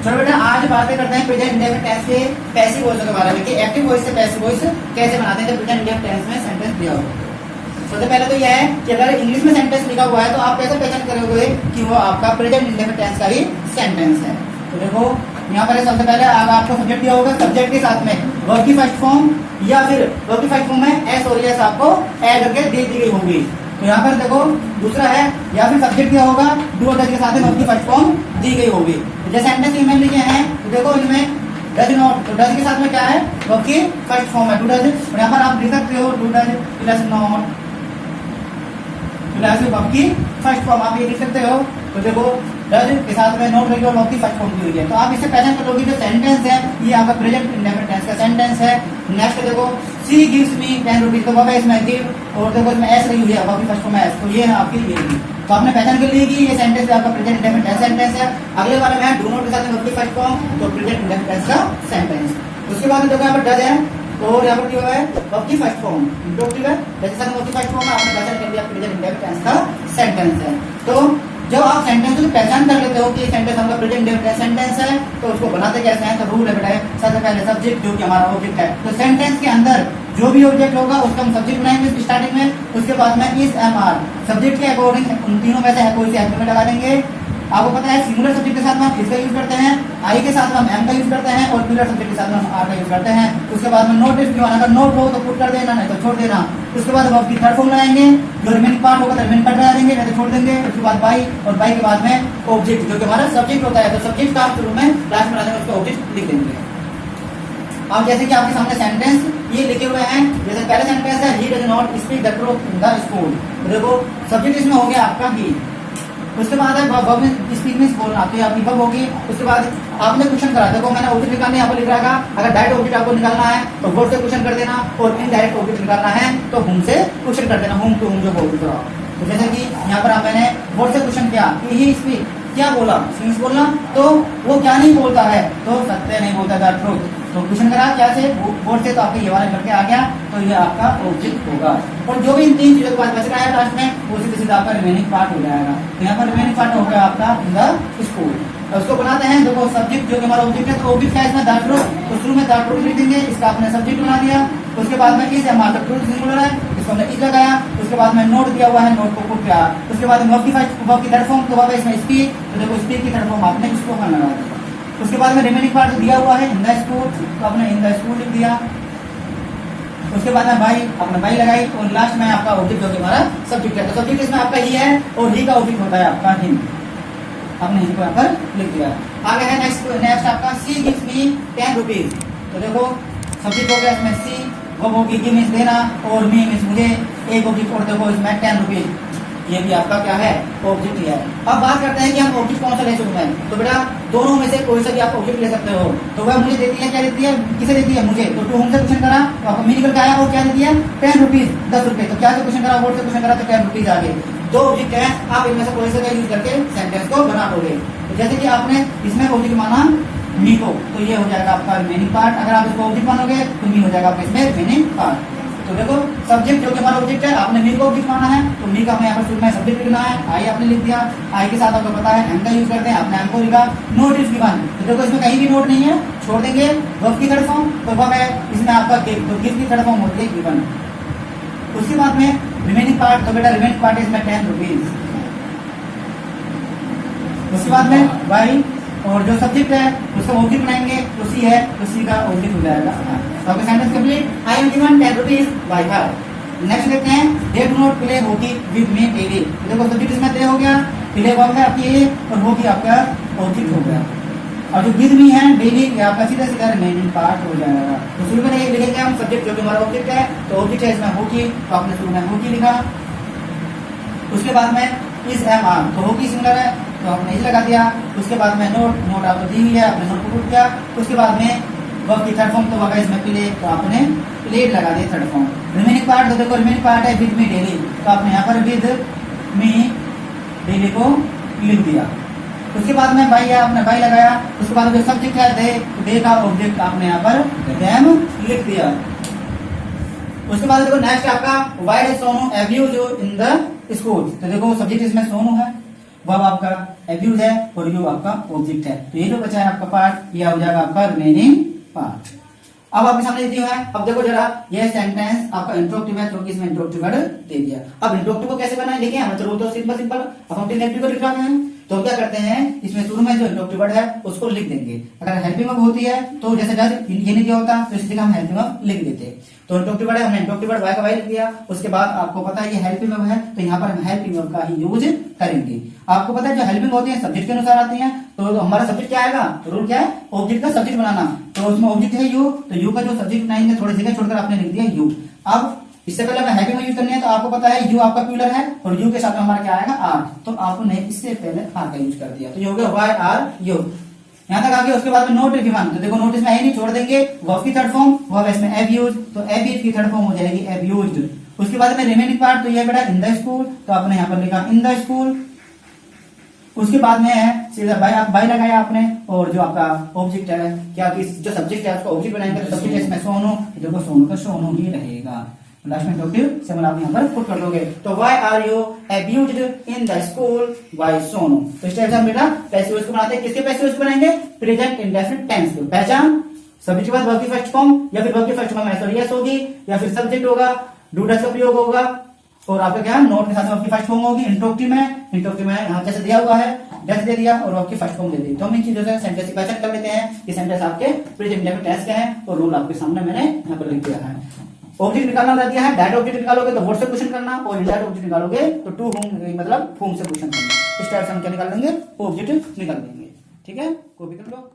चलो बेटा आज बातें करते हैं प्रेजेंट इंडेफिनिट टेंस के पैसिव वॉइस के बारे में कि एक्टिव वॉइस से पैसिव वॉइस कैसे बनाते हैं जब प्रेजेंट इंडेफिनिट टेंस में सेंटेंस दिया हो। सबसे पहले तो यह है कि अगर इंग्लिश में सेंटेंस लिखा हुआ है तो आप कैसे पहचान करोगे कि वो आपका प्रेजेंट इंडेफिनिट टेंस का ही सेंटेंस है। तो देखो यहाँ पर सबसे पहले आपको सब्जेक्ट दिया होगा, सब्जेक्ट के साथ में वर्ब की फर्स्ट फॉर्म या फिर वर्ब की फर्स्ट फॉर्म में एस और एस आपको ऐड करके दे दी गई होगी। तो यहाँ पर देखो दूसरा है या फिर सब्जेक्ट दिया होगा, डू और डज के साथ में वर्ब की फर्स्ट फॉर्म दी गई होगी। तो जैसे सेंटेंस इनमें लिखे हैं तो देखो इनमें डज नॉट, तो डज के साथ में क्या है, वर्ब की फर्स्ट फॉर्म है डू डज। और यहाँ पर आप लिख सकते हो do does plus not plus verb की फर्स्ट फॉर्म, आप ये लिख सकते हो। तो देखो डज के साथ में नॉट लगी और वर्ब की फर्स्ट फॉर्म दी हुई है। तो आप इससे पहचान कर लोगे जो सेंटेंस है ये आपका प्रेजेंट इंडेफिनिट टेंस का सेंटेंस है। नेक्स्ट देखो सी गिव्स मी 10 रुपीज, तो वर्ब है इसमें गिव और देखो इसमें एस लगी हुई है, वर्ब की फर्स्ट फॉर्म है एस, तो ये है आपकी ये। तो आपने पहचान कर ली कि ये सेंटेंस आपका प्रेजेंट इंडेफिनिट टेंस सेंटेंस है। अगले वाले में है डू नॉट के साथ में वर्ब की फर्स्ट फॉर्म, तो प्रेजेंट इंडेफिनिट टेंस का सेंटेंस। उसके बाद देखो यहाँ पर डज है और यहाँ पर क्या है वर्ब की फर्स्ट फॉर्म, इंट्रोगेटिव है, जैसे वर्ब की फर्स्ट फॉर्म है आपने पहचान कर लिया प्रेजेंट इंडेफिनिट टेंस का सेंटेंस है। तो जब आप सेंटेंस की पहचान कर लेते हो कि सेंटेंस हमारा प्रेजेंट इंडेफिनिट सेंटेंस है तो उसको बनाते कैसे हैं, तो रूल है बेटा सबसे पहले सब्जेक्ट जो कि हमारा ऑब्जेक्ट है, तो सेंटेंस के अंदर जो भी ऑब्जेक्ट होगा उसका हम सब्जेक्ट बनाएंगे स्टार्टिंग में। उसके बाद में इस एम आर सब्जेक्ट के अकॉर्डिंग उन तीनों में से कोई सी हेल्प में लगा देंगे। आपको पता है सिंगुलर सब्जेक्ट के साथ में हम इसका यूज करते हैं, आई के साथ में हम एम का यूज करते हैं और प्लूरल सब्जेक्ट के साथ में हम आर का यूज करते हैं। उसके बाद में नोट इफ अगर नोट हो तो पुट कर देना, नहीं तो छोड़ देना। उसके बाद वर्ब की थर्ड फॉर्म लगाएंगे, जो रिमेनिंग पार्ट होगा तो रिमेनिंग पार्ट लगा देंगे, नहीं तो छोड़ देंगे। उसके बाद बाई और बाई के बाद में ऑब्जेक्ट जो कि हमारा सब्जेक्ट होता है, तो सब्जेक्ट का शुरू में लास्ट में लाते उसका ऑब्जेक्ट लिख देंगे। अब जैसे कि आपके सामने सेंटेंस ये लिखे हुए हैं, जैसे पहले सेंटेंस है he does not speak the truth in the school, देखो सब्जेक्ट इसमें हो गया आपका ही। उसके बाद है वर्ब में स्पीक मींस बोलना, तो ये आपकी वर्ब होगी। उसके बाद आपने क्वेश्चन करा, देखो मैंने ऑब्जेक्ट निकालने यहाँ पर लिख रहा है, अगर डायरेक्ट ऑब्जेक्ट आपको निकालना है तो वर्ब से क्वेश्चन कर देना और इनडायरेक्ट ऑब्जेक्ट निकालना है तो हुम से क्वेश्चन कर देना, हुम टू हुम जो बोल रहा। तो जैसे कि यहाँ पर मैंने वर्ब से क्वेश्चन किया कि ही स्पीक, क्या बोला, सिंस बोलना, तो वो क्या नहीं बोलता है, तो सत्य नहीं बोलता द ट्रूथ। तो क्वेश्चन करा क्या से बोर्ड से, तो आपके ये वाला करके आ गया, तो ये आपका ऑब्जेक्ट होगा। और जो भी इन तीन चीजों के बाद बच रहा है लास्ट में वो सीधे सीधा आपका रिमेनिंग पार्ट हो जाएगा। तो यहाँ पर रिमेनिंग पार्ट हो गया आपका इन द स्कूल। उसको बनाते हैं, देखो सब्जेक्ट जो कि हमारा ऑब्जेक्ट है, तो ऑब्जेक्ट है इसमें द ट्रूथ, तो शुरू में द ट्रूथ लिख देंगे, इसका आपने सब्जेक्ट बना दिया। उसके बाद में इज हमारा ट्रूथ सिंगुलर है, इसको हमने इज लगाया। उसके बाद में नोट दिया हुआ है, नोट को पुट किया। उसके बाद वर्ब की थर्ड फॉर्म, तो वर्ब इसमें स्पीक, तो देखो स्पीक की थर्ड फॉर्म आपने इसको लगा दिया। उसके बाद में रिमेनिंग पार्ट दिया हुआ है इन द स्कूल, तो आपने इन द स्कूल लिख दिया। उसके बाद में भाई आपने भाई लगाई और लास्ट में आपका ऑब्जेक्ट जो कि हमारा सब्जेक्ट है, तो सब्जेक्ट इसमें आपका ही है और ही का ऑब्जेक्ट होता है आपका हिम, आपने इसको यहाँ पर लिख दिया। आगे है नेक्स्ट आपका सी गिव्स मी 10 रुपीज, तो देखो सब्जेक्ट हो गया इसमें सी, वो होगी गिव मीन्स देना और मी मीन्स मुझे, एक ऑब्जेक्ट और देखो इसमें 10 रुपीज, ये भी आपका क्या है ऑब्जेक्ट ही है। अब बात करते हैं कि हम ऑब्जेक्ट कौन सा ले सकते हैं, तो बेटा दोनों में से कोई सा भी आप ऑब्जेक्ट ले सकते हो। तो वह मुझे देती है, क्या देती है, किसे देती है, मुझे, तो टू होम से क्वेश्चन करा तो आपको मी निकल के आया और क्या देती है 10 रुपीज 10 रुपए, तो क्या से क्वेश्चन करा, वर्ड से क्वेश्चन करा तो 10 रुपीज आ गए। दो ऑब्जेक्ट है, आप इनमें से कोई सा यूज करके सेंटेंस को बना लोगे। तो जैसे कि आपने इसमें ऑब्जेक्ट माना मी को, तो ये हो जाएगा आपका रिमेनिंग पार्ट। अगर आप इसको ऑब्जेक्ट मानोगे तो मी हो जाएगा आपका इसमें रिमेनिंग पार्ट। तो देखो सब्जेक्ट जो कि हमारा ऑब्जेक्ट है, आपने मी को ऑब्जेक्ट माना है, तो मी का हमें यहाँ पर शुरू में सब्जेक्ट लिखना है, आई आपने लिख दिया, आई के साथ आपको पता है एम का यूज करते हैं, आपने एम को लिखा। नोट इज गिवन, तो देखो इसमें कहीं भी नोट नहीं है, छोड़ देंगे। वर्ब की थर्ड फॉर्म, तो वर्ब है इसमें आपका गिव, तो गिव की थर्ड फॉर्म होती है गिवन। उसके बाद में रिमेनिंग पार्ट, तो बेटा रिमेनिंग पार्ट इसमें 10 रुपीज। उसके बाद में बाई और जो सब्जेक्ट है उसका ऑब्जेक्ट बनाएंगे, तो सी है तो सी का ऑब्जेक्ट हो जाएगा। तो आपका sentence complete, I am given 10 rupees bye her. Next देखते हैं they do not play hockey with me daily, देखो सब्जेक्ट इसमें दे हो गया, प्ले वर्ब है आपकी और हॉकी आपका ऑब्जेक्ट हो गया। और जो विद मी है डेली, ये आपका सीधा सीधा रिमेनिंग पार्ट हो जाएगा। तो शुरू में लिखेंगे हम सब्जेक्ट जो कि हमारा ऑब्जेक्ट है, तो ऑब्जेक्ट है इसमें हॉकी, तो आपने शुरू में हॉकी लिखा। उसके बाद में इज एम आर, तो हॉकी सिंगुलर है तो आपने इज लगा दिया। उसके बाद में नोट आपको दी हुई है, आपने नोट को पुट किया। उसके बाद में वर्ब की थर्ड फॉर्म, तो वर्ब इसमें प्ले, तो आपने प्लेड लगा दिया थर्ड फॉर्म। रिमेनिंग पार्ट, तो देखो रिमेनिंग पार्ट है विद मी डेली, तो आपने यहाँ पर विद मी डेली को लिख दिया। उसके बाद में बाई है, आपने बाई लगाया। उसके बाद जो सब्जेक्ट है दे का ऑब्जेक्ट आपने यहाँ पर देम लिख दिया। उसके बाद देखो नेक्स्ट आपका why does Sonu have you जो इन द स्कूल, तो देखो सब्जेक्ट इसमें सोनू है, वर्ब आपका एब्यूज है और यू आपका ऑब्जेक्ट है। तो ये जो बचा है आपका पार्ट, ये हो जाएगा आपका रिमेनिंग पार्ट। अब आपके सामने दिया है, अब देखो जरा, ये सेंटेंस आपका इंट्रोगेटिव है क्योंकि इसमें इंट्रोगेटिव वर्ड दे दिया। अब इंट्रोगेटिव को कैसे बनाए, देखिए हमें तो सिंपल सिंपल, अब हम नेगेटिव को लिख रहे हैं, तो क्या करते हैं, इसमें शुरू में जो इंट्रोगेटिव वर्ड है उसको लिख देंगे। अगर हेल्पिंग वर्ब होती है तो जैसे ये नहीं दिया होता तो इसी जगह हम हेल्पिंग वर्ब लिख देते। तो इंट्रोगेटिव वर्ड है, हमने इंट्रोगेटिव वर्ड वाई का वाई लिख दिया। उसके बाद आपको पता है ये हेल्पिंग वर्ब है, तो यहाँ पर हम हेल्पिंग वर्ब का ही यूज करेंगे। आपको पता है जो हेल्पिंग होती है सब्जेक्ट के अनुसार आती है, तो हमारा सब्जेक्ट क्या आएगा, रूल क्या है, ऑब्जेक्ट का सब्जेक्ट बनाना। तो उसमें ऑब्जेक्ट है यू, तो यू का जो सब्जेक्ट बनाएंगे थोड़ी जगह छोड़कर आपने लिख दिया यू। अब इससे पहले हमें हेल्पिंग यूज करनी है, तो आपको पता है यू आपका प्लूरल है और यू के साथ में हमारा क्या आएगा आर, तो आपने इससे पहले आर का यूज कर दिया, तो ये हो गया वाई आर यू। यहां तक आगे उसके बाद में नोट गिवन, तो देखो नोट इसमें है नहीं, छोड़ देंगे। वर्ब की थर्ड फॉर्म वर्ब इसमें एब्यूज, तो एब्यूज की थर्ड फॉर्म हो जाएगी एब्यूज्ड। उसके बाद में रिमेनिंग पार्ट, तो ये बेटा इन द स्कूल, तो आपने यहाँ पर लिखा इन द स्कूल। उसके बाद में है सीधा बाय लगाया आपने, और जो आपका ऑब्जेक्ट है क्या कि जो सब्जेक्ट है उसका ऑब्जेक्ट बनाएंगे, तो सब्जेक्ट इसमें सोनू, देखो सोनू का सोनू ही रहेगा। लास्ट में इंट्रोगेटिव सिंबल आप यहाँ पर पुट कर दोगे, तो why are you abused in the school by Sonu. तो इस टाइप से हम बेटा पैसिव वॉइस को बनाते हैं। किसके पैसिव वॉइस बनाएंगे, प्रेजेंट इंडेफिनिट टेंस को। पहचान, सब्जेक्ट के बाद वर्ब की फर्स्ट फॉर्म या फिर वर्ब की फर्स्ट फॉर्म में यस होगी, या फिर सब्जेक्ट होगा, डू डज का प्रयोग होगा, और आपका क्या नोट के साथ वर्ब की फर्स्ट फॉर्म होगी। इंट्रोगेटिव में यहाँ जैसे दिया हुआ है डज दे दिया और वर्ब की फर्स्ट फॉर्म दे दी। तो हम इन चीजों से सेंटेंस की पहचान कर लेते हैं कि सेंटेंस आपके प्रेजेंट इंडेफिनिट टेंस के हैं, और रूल आपके सामने मैंने यहाँ पर लिख दिया है। ऑब्जेक्ट निकालना रह दिया है, डायरेक्ट ऑब्जेक्ट निकालोगे तो व्हाट से क्वेश्चन करना, और इनडायरेक्ट ऑब्जेक्ट निकालोगे तो टू होम मतलब होम से क्वेश्चन करना। इस टाइप से हम क्या निकाल लेंगे, ऑब्जेक्ट निकाल लेंगे। ठीक है, कॉपी कर लो।